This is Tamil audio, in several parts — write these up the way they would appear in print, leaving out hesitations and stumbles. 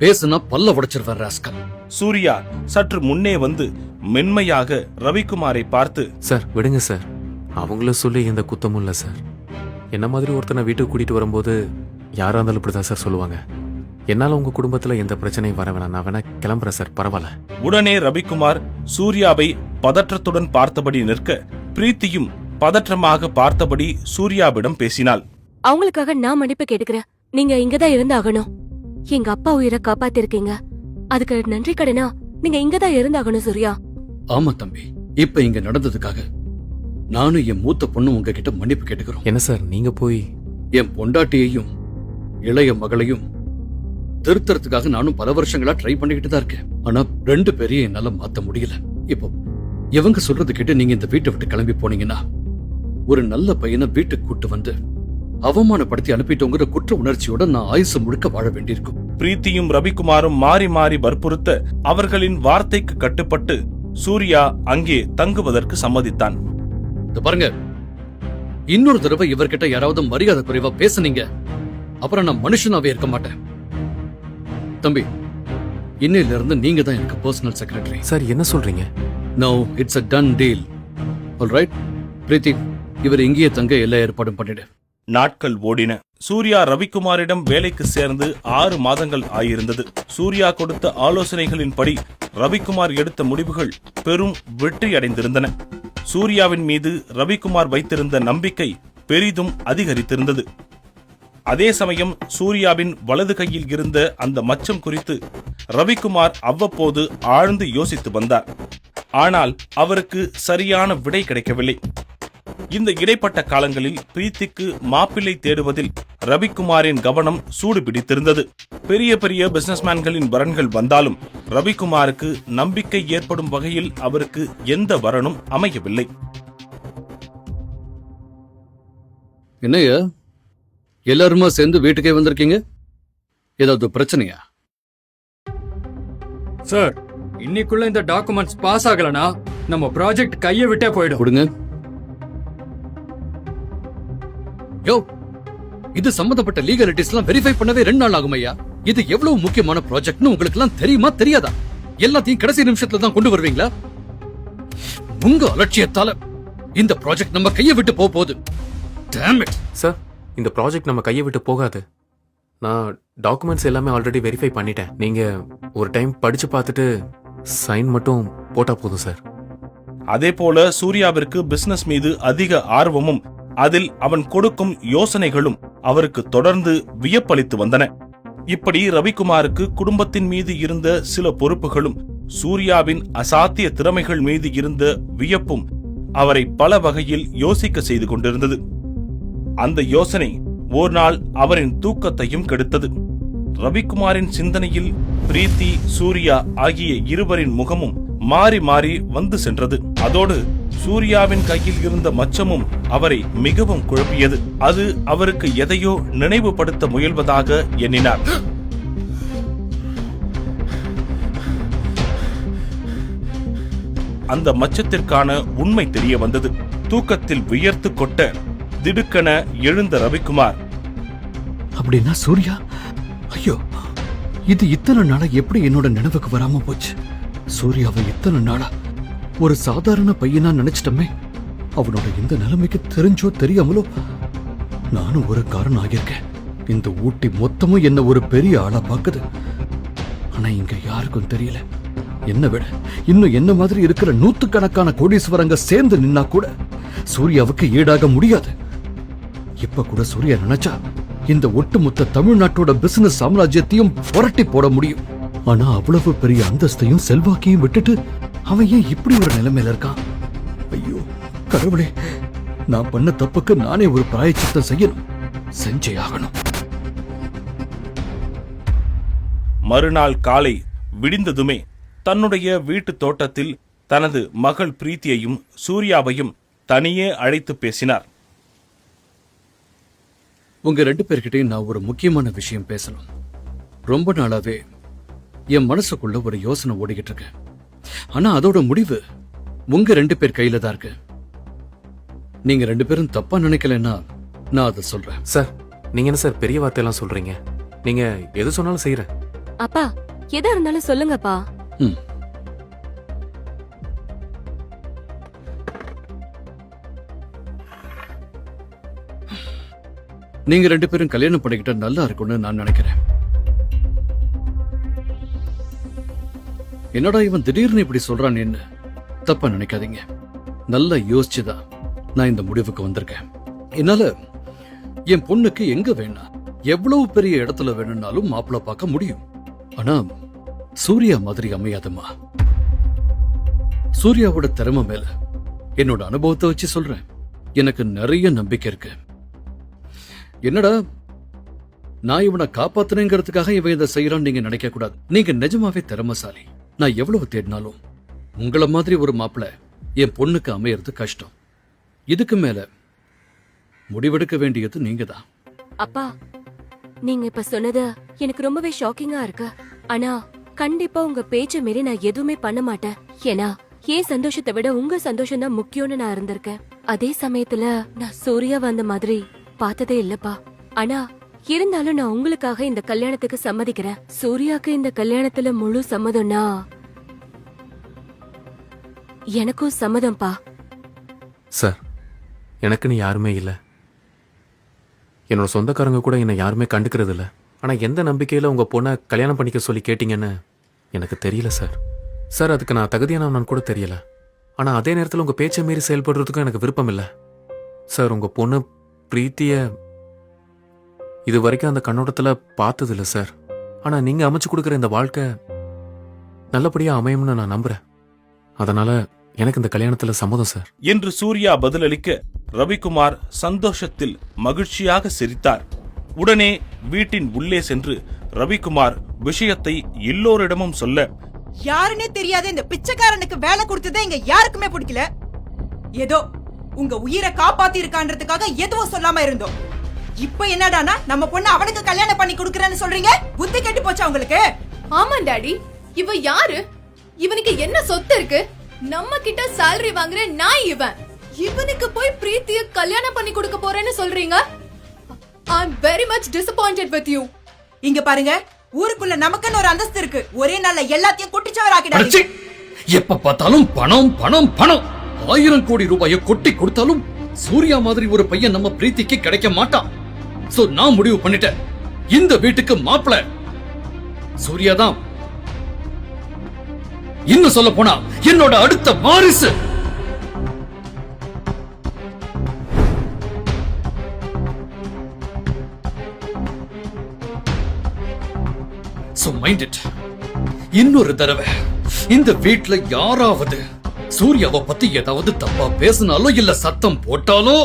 பேசுனா பல்ல உடைச்சிருவார் ராஸ்கல். சூர்யா சற்று முன்னே வந்து மென்மையாக ரவிக்குமாரை பார்த்து, சார் விடுங்க சார், அவங்கள சொல்லி எந்த குத்தமும் இல்லை சார். என்ன மாதிரி ஒருத்தனை வீட்டுக்கு கூட்டிட்டு வரும்போது யாரா இருந்தாலும் இப்படிதான் சார் சொல்லுவாங்க. என்னால உங்க குடும்பத்துல எந்த பிரச்சனையும் வர வேணாம், நான் வேணா கிளம்புறேன் சார், பரவாயில்ல. உடனே ரவிக்குமார் சூர்யாவை பதற்றத்துடன் பார்த்தபடி நிற்க, பிரீத்தியும் பதற்றமாக பார்த்தபடி சூர்யாவிடம் பேசினாள். அவங்களுக்காக நான் மன்னிப்பு கேட்டுக்கிறேன். நீங்க இங்கதான் இருந்தாகணும். எங்க அப்பா உயிரை காப்பாத்திருக்கீங்க, அதுக்கு நன்றி கடனா நீங்க இங்கதான் இருந்தாகணும் சூர்யா. ஆமா தம்பி, இப்ப இங்க நடந்ததுக்காக நானும் என் மூத்த பொண்ணு உங்ககிட்ட மன்னிப்பு கேட்டுக்கிறோம். என்ன சார் நீங்க போய் என் பொண்டாட்டியையும் இளைய மகளையும் திருத்தறதுக்காக நானும் பல வருஷங்களா ட்ரை பண்ணிக்கிட்டு தான் இருக்கேன். ஆனா 2 பேரையும் என்னால மாத்த முடியல. இப்போ இவங்க சொல்றது கேட்டு நீங்க இந்த வீட்டை விட்டு கிளம்பி போனீங்கன்னா ஒரு நல்ல பையனை வீட்டுக்கு கூட்டு வந்து அவமானப்படுத்தி அனுப்பிட்டோங்கிற குற்ற உணர்ச்சியோட நான் ஆயுசு முழுக்க வாழ வேண்டியிருக்கும். பிரீத்தியும் ரவிக்குமாரும் மாறி மாறி வற்புறுத்த அவர்களின் வார்த்தைக்கு கட்டுப்பட்டு சூர்யா அங்கே தங்குவதற்கு சம்மதித்தான். பாருங்க, இன்னொரு தடவை இவர்கிட்ட யாராவது மரியாதை குறைவா பேசுனீங்க, அப்புறம் நான் மனுஷனாவே இருக்க மாட்டேன். தம்பி, இன்னையில இருந்து நீங்க தான் எனக்கு பர்சனல் செக்ரட்டரி. சார் என்ன சொல்றீங்க? No, it's a done deal. All right, Preethi, இவர் இங்கேயே தங்க எல்லா ஏற்பாடும் பண்ணிடு. நாட்கள் ஓடின. சூர்யா ரவிக்குமாரிடம் வேலைக்கு சேர்ந்து 6 மாதங்கள் ஆயிருந்தது. சூர்யா கொடுத்த ஆலோசனைகளின்படி ரவிக்குமார் எடுத்த முடிவுகள் பெரும் வெற்றி அடைந்திருந்தன. சூர்யாவின் மீது ரவிக்குமார் வைத்திருந்த நம்பிக்கை பெரிதும் அதிகரித்திருந்தது. அதே சமயம் சூர்யாவின் வலது கையில் இருந்த அந்த மச்சம் குறித்து ரவிக்குமார் அவ்வப்போது ஆழ்ந்து யோசித்து வந்தார். ஆனால் அவருக்கு சரியான விடை கிடைக்கவில்லை. இந்த இடைப்பட்ட காலங்களில் பிரீத்திக்கு மாப்பிள்ளை தேடுவதில் ரவிக்குமாரின் கவனம் சூடு பிடித்திருந்தது. பெரிய பெரிய பிசினஸ்மேன்களின் வரன்கள் வந்தாலும் ரவிக்குமாருக்கு நம்பிக்கை ஏற்படும் வகையில் அவருக்கு எந்த வரனும் அமையவில்லை. என்னையா எல்லாருமா சேர்ந்து வீட்டுக்கே வந்திருக்கீங்க? ஏதாவது பிரச்சனையா? சார், இன்னைக்குள்ள இந்த டாக்குமெண்ட்ஸ் பாஸ் ஆகலனா நம்ம ப்ராஜெக்ட் கையை விட்டே போயிடும். கொடுங்க. யோ, இது சம்பந்தப்பட்ட லீகலிட்டிஸ் எல்லாம் வெரிஃபை பண்ணவே 2 நாள் ஆகும் ஐயா. இது எவ்வளவு முக்கியமான ப்ராஜெக்ட்னு உங்களுக்கு எல்லாம் தெரியுமா தெரியாதா? எல்லாத்தையும் கடைசி நிமிஷத்துல தான் கொண்டு வருவீங்களா? உங்க அலட்சியத்தால இந்த ப்ராஜெக்ட் நம்ம கையை விட்டு போகுது. Damn it. சார், இந்த ப்ராஜெக்ட் நம்ம கையை விட்டு போகாது. நான் டாக்குமெண்ட்ஸ் எல்லாமே ஆல்ரெடி வெரிஃபை பண்ணிட்டேன். நீங்க ஒரு டைம் படிச்சு பார்த்துட்டு சைன் மட்டும் போட்டா போதும் சார். அதே போல சூர்யாவிற்கு பிசினஸ் மீது அதிக ஆர்வமும் அதில் அவன் கொடுக்கும் யோசனைகளும் அவருக்கு தொடர்ந்து வியப்பளித்து வந்தன. இப்படி ரவிக்குமாருக்கு குடும்பத்தின் மீது இருந்த சில பொறுப்புகளும் சூர்யாவின் அசாத்திய திறமைகள் மீது இருந்த வியப்பும் அவரை பல வகையில் யோசிக்க செய்து கொண்டிருந்தது. அந்த யோசனை ஒரு நாள் அவரின் தூக்கத்தையும் கெடுத்தது. ரவிக்குமாரின் சிந்தனையில் பிரீத்தி, சூர்யா ஆகிய இருவரின் முகமும் மாறி மாறி வந்து சென்றது. அதோடு சூர்யாவின் கையில் இருந்த மச்சமும் அவரை மிகவும் குழப்பியது. அது அவருக்கு எதையோ நினைவுபடுத்த முயல்வதாக எண்ணினார். அந்த மச்சத்திற்கான உண்மை தெரிய வந்தது. தூக்கத்தில் வியர்த்து கொட்ட திடுக்கென எழுந்த ரவிக்குமார், அப்படின்னா சூர்யா, ஐயோ, இது இத்தனை நாளா எப்படி என்னோட நினைவுக்கு வராம போச்சு? சூர்யாவை இத்தனை நாளா ஒரு சாதாரண பையனா நினைச்சிட்டமே. அவனோட இந்த நிலைமைக்கு தெரிஞ்சோ தெரியாமலோ நானும் ஒரு காரணம் ஆகியிருக்கேன். இந்த ஊட்டி மொத்தமும் என்ன ஒரு பெரிய ஆளா பாக்குது. ஆனா இங்க யாருக்கும் தெரியல. என்ன விட இன்னும் என்ன மாதிரி இருக்கிற 100கணக்கான கோடீஸ்வரங்க சேர்ந்து நின்னா கூட சூர்யாவுக்கு ஈடாக முடியாது. இப்ப கூட சூர்யா நினைச்சா இந்த ஒட்டுமொத்த தமிழ்நாட்டோட பிசினஸ் சாம்ராஜ்யத்தையும் புரட்டி போட முடியும். ஆனா அவ்வளவு பெரிய அந்தஸ்தையும் செல்வாக்கையும் விட்டுட்டு அவன் ஏன் இப்படி ஒரு நிலைமையில இருக்கான்? ஐயோ கடவுளே, நான் பண்ண தப்புக்கு நானே ஒரு பிராயச்சித்தம் செய்யணும், செஞ்சே ஆகணும். மறுநாள் காலை விடிந்ததுமே தன்னுடைய வீட்டு தோட்டத்தில் தனது மகள் பிரீத்தியையும் சூர்யாவையும் தனியே அழைத்து பேசினார். உங்க 2 பேர்கிட்டையும் நான் ஒரு முக்கியமான விஷயம் பேசணும். ரொம்ப நாளாவே என் மனசுக்குள்ள ஒரு யோசனை ஓடிக்கிட்டு இருக்கு. ஆனா அதோட முடிவு உங்க 2 பேர் கையில தான் இருக்கு. நீங்க 2 பேரும் தப்பா நினைக்கலன்னா நான் அதை சொல்றேன். சார், நீங்க என்ன சார் பெரிய வார்த்தையெல்லாம் சொல்றீங்க? நீங்க எது சொன்னாலும் செய்யறேன். அப்பா எதா இருந்தாலும் சொல்லுங்கப்பா. ம். நீங்க 2 பேரும் கல்யாணம் பண்ணிக்கிட்டா நல்லா இருக்கும்னு நான் நினைக்கிறேன். என்னடா இவன் திடீர்னு இப்படி சொல்றானேன்னு தப்பா நினைக்காதீங்க. நல்லா யோசிச்சுதான் நான் இந்த முடிவுக்கு வந்திருக்கேன். என்னால என் பொண்ணுக்கு எங்க வேணா எவ்வளவு பெரிய இடத்துல வேணும்னாலும் மாப்பிள்ளை பார்க்க முடியும். ஆனா சூர்யா மாதிரி அமையாதம்மா. சூர்யாவோட திறமை மேல என்னோட அனுபவத்தை வச்சு சொல்றேன். எனக்கு நிறைய நம்பிக்கை இருக்கு. என்னடா நான் இவனை காப்பாத்துனேங்கிறதுக்காக இவன் இதை செய்யறான்னு நீங்க நினைக்க கூடாது. நீங்க நிஜமாவே திறமைசாலி. நான் எவ்வளவு தேடினாலும் உங்கள மாதிரி ஒரு மாப்பிள்ளை என் பொண்ணுக்கு அமையறது கஷ்டம். இதுக்கு மேல முடிவெடுக்க வேண்டியது நீங்க தான். அப்பா நீங்க இப்ப சொன்னது எனக்கு ரொம்பவே ஷாக்கிங்கா இருக்கு. ஆனா கண்டிப்பா உங்க பேச்ச மீறி நான் எதுவுமே பண்ண மாட்டேன். ஏன்னா என் சந்தோஷத்தை விட உங்க சந்தோஷம் தான் முக்கியம்னு நான் இருந்திருக்கேன். அதே சமயத்துல நான் சூர்யா வந்த மாதிரி பார்த்ததே இல்லப்பா. ஆனா இருந்தாலும் நான் உங்களுக்காக இந்த கல்யாணத்துக்கு சம்மதிக்கிறேன். சூர்யாக்கு இந்த கல்யாணத்துல முழு சம்மதம்னா எனக்கும் சம்மதம்பா. சார், எனக்குன்னு யாருமே இல்லை. என்னோட சொந்தக்காரங்க கூட என்னை யாருமே கண்டுக்கிறது இல்லை. ஆனால் எந்த நம்பிக்கையில் உங்கள் பொண்ணை கல்யாணம் பண்ணிக்க சொல்லி கேட்டீங்கன்னு எனக்கு தெரியல சார். சார், அதுக்கு நான் தகுதியானவனான்னு கூட தெரியல. ஆனால் அதே நேரத்தில் உங்கள் பேச்சை மீறி செயல்படுறதுக்கும் எனக்கு விருப்பம் இல்லை சார். உங்கள் பொண்ணு பிரீத்தியை இது வரைக்கும் அந்த கண்ணோட்டத்தில் பார்த்ததில்ல சார். ஆனால் நீங்கள் அமைச்சு கொடுக்குற இந்த வாழ்க்கை நல்லபடியாக அமையும்னு நான் நம்புகிறேன். அதனால எனக்கு இந்த கல்யாணத்தில் சம்மதம் சார் என்று சூர்யா பதிலளிக்க ரவிக்குமார் சந்தோஷத்தில் மகிழ்ச்சியாக சிரித்தார். உடனே வீட்டின் உள்ளே சென்று ரவிக்குமார் விஷயத்தை எல்லோரிடமும் சொல்ல, யாருன்னே தெரியாத இந்த பிச்சைக்காரனுக்கு வேலை கொடுத்ததே இங்க யாருக்குமே பிடிக்கல. ஏதோ உங்க உயிரை காப்பாத்தி இருக்கான்றதுக்காக எதுவும் சொல்லாம இருந்தோம். இப்ப என்னடானா நம்ம பொண்ணு அவனுக்கு கல்யாணம் பண்ணி கொடுக்கறேன்னு சொல்றீங்க. புத்தி கெட்டு போச்சா உங்களுக்கு? ஆமா டாடி, இவ யாரு? இவனுக்கு என்ன சொத்து இருக்கு? நம்ம கிட்ட salary வாங்குற நான் இவனுக்கு போய் பிரீத்திய கல்யாணம் பண்ணி கொடுக்க போறேன்னு சொல்றீங்க? I'm very much disappointed with you. இங்க பாருங்க, ஊருக்குள்ள நமக்குன்னு ஒரு அந்தஸ்து இருக்கு. ஒரே நாள்ல எல்லாத்தையும் குட்டிச்சவராக்கிடாதீங்க. எப்ப பார்த்தாலும் பணம் பணம் பணம். 1000 கோடி ரூபாயை கொட்டி கொடுத்தாலும் சூர்யா மாதிரி ஒரு பையன் நம்ம பிரீத்திக்கு கிடைக்க மாட்டான். சோ நான் முடிவு பண்ணிட்டேன், இந்த வீட்டுக்கு மாப்பிள்ளை சூர்யா தான். இன்னும் சொல்ல போனா என்னோட அடுத்த வாரிசு. So mind it. இன்னொரு தடவை இந்த வீட்ல யாராவது சூர்யாவை பத்தி ஏதாவது தப்பா பேசினாலோ இல்ல சத்தம் போட்டாலோ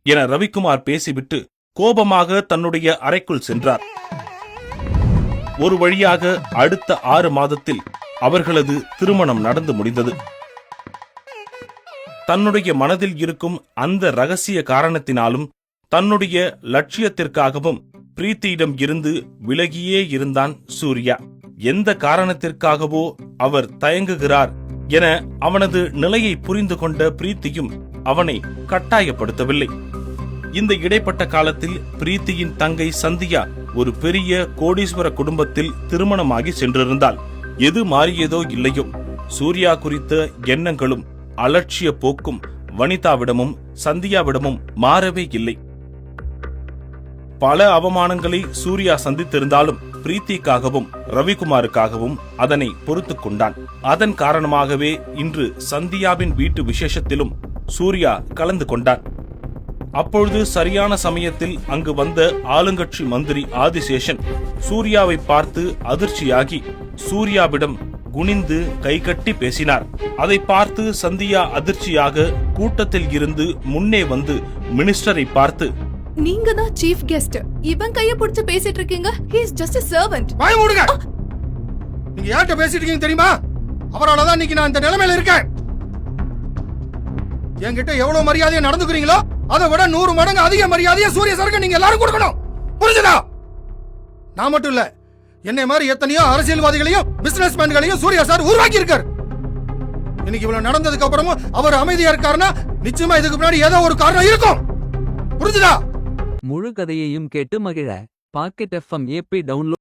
என ரவிக்குமார் பேசிவிட்டு கோபமாக தன்னுடைய அறைக்குள் சென்றார். ஒரு வழியாக அடுத்த 6 மாதத்தில் அவர்களது திருமணம் நடந்து முடிந்தது. தன்னுடைய மனதில் இருக்கும் அந்த ரகசிய காரணத்தினாலும் தன்னுடைய லட்சியத்திற்காகவும் பிரீத்தியிடம் இருந்து விலகியே இருந்தான் சூர்யா. எந்த காரணத்திற்காகவோ அவர் தயங்குகிறார் என அவனது நிலையை புரிந்து கொண்ட பிரீத்தியும் அவனை கட்டாயப்படுத்தவில்லை. இந்த இடைப்பட்ட காலத்தில் பிரீத்தியின் தங்கை சந்தியா ஒரு பெரிய கோடீஸ்வர குடும்பத்தில் திருமணமாகி சென்றிருந்தாள். எது மாறியதோ இல்லையோ, சூர்யா குறித்த எண்ணங்களும் அலட்சிய போக்கும் வனிதாவிடமும் சந்தியாவிடமும் மாறவே இல்லை. பல அவமானங்களை சூர்யா சந்தித்திருந்தாலும் பிரீத்திக்காகவும் ரவிக்குமாருக்காகவும் அதனை பொறுத்துக் கொண்டான். அதன் காரணமாகவே இன்று சந்தியாவின் வீட்டு விசேஷத்திலும் சூர்யா கலந்து கொண்டான். அப்பொழுது சரியான சமயத்தில் அங்கு வந்த ஆளுங்கட்சி மந்திரி ஆதிசேஷன் சூர்யாவை பார்த்து அதிர்ச்சியாகி சூர்யாவிடம் குனிந்து கைகட்டி பேசினார். அதை பார்த்து சந்தியா அதிர்ச்சியாக கூட்டத்தில் இருந்து முன்னே வந்து மினிஸ்டரை பார்த்து, நீங்க தான் சீஃப் கெஸ்ட், இவன் கைய பிடிச்சு பேசிட்டு இருக்கீங்க. He is just a servant. வாய மூடுங்க. நீங்க யார்கிட்ட பேசிட்டு இருக்கீங்க தெரியுமா? அவரால தான் இன்னைக்கு நான் இந்த நிலைமையில இருக்கேன். என்கிட்ட எவ்வளவு மரியாதையா நடந்துக்கிறீங்களோ அதை விட 100 மடங்கு அதிக மரியாதையா சூர்யா சாருக்கு நீங்க எல்லாரும் கொடுக்கணும். புரிஞ்சுதா? நான் மட்டும் இல்ல, என்னை மாதிரி எத்தனையோ அரசியல்வாதிகளையும் பிசினஸ் மேன்களையும் சூர்யா சார் உருவாக்கி இருக்காரு. இன்னைக்கு இவ்வளவு நடந்ததுக்கு அப்புறமும் அவர் அமைதியா இருக்காருன்னா நிச்சயமா இதுக்கு முன்னாடி ஏதோ ஒரு காரணம் இருக்கும். புரிஞ்சுதா? முழு கதையையும் கேட்டு மகிழ பாக்கெட் FM ஏபி டவுன்லோட்